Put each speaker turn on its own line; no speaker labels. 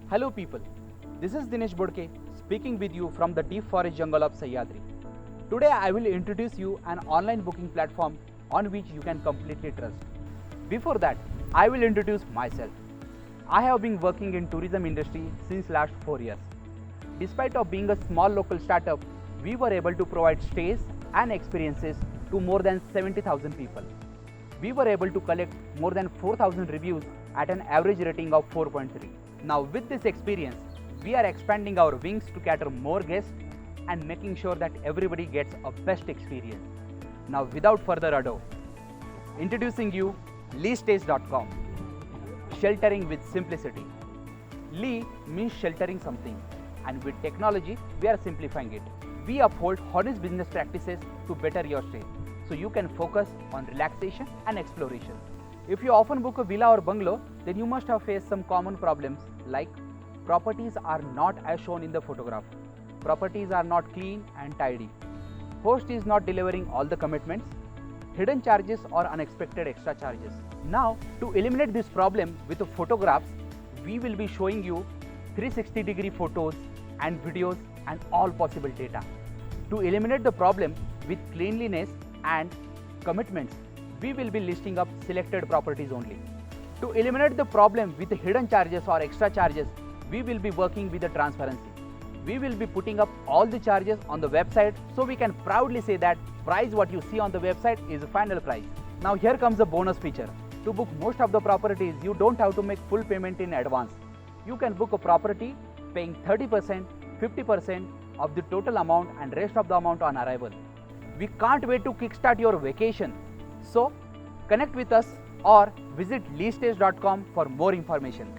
Hello people, this is Dinesh Bodke speaking with you from the deep forest jungle of Sahyadri. Today I will introduce you an online booking platform on which you can completely trust. Before that, I will introduce myself. I have been working in tourism industry since last 4 years. Despite of being a small local startup, we were able to provide stays and experiences to more than 70,000 people. We were able to collect more than 4,000 reviews at an average rating of 4.3. Now with this experience, we are expanding our wings to cater more guests and making sure that everybody gets a best experience. Now without further ado, introducing you LeeStays.com. Sheltering with simplicity. Lee means sheltering something, and with technology we are simplifying it. We uphold honest business practices to better your stay, so you can focus on relaxation and exploration. If you often book a villa or bungalow, then you must have faced some common problems like properties are not as shown in the photograph, properties are not clean and tidy, host is not delivering all the commitments, hidden charges or unexpected extra charges. Now, to eliminate this problem with the photographs, we will be showing you 360-degree photos and videos and all possible data. To eliminate the problem with cleanliness and commitments, we will be listing up selected properties only. To eliminate the problem with the hidden charges or extra charges, we will be working with the transparency. We will be putting up all the charges on the website, so we can proudly say that price what you see on the website is the final price. Now here comes the bonus feature. To book most of the properties, you don't have to make full payment in advance. You can book a property paying 30%, 50% of the total amount and rest of the amount on arrival. We can't wait to kickstart your vacation. So connect with us or visit LeeStays.com for more information.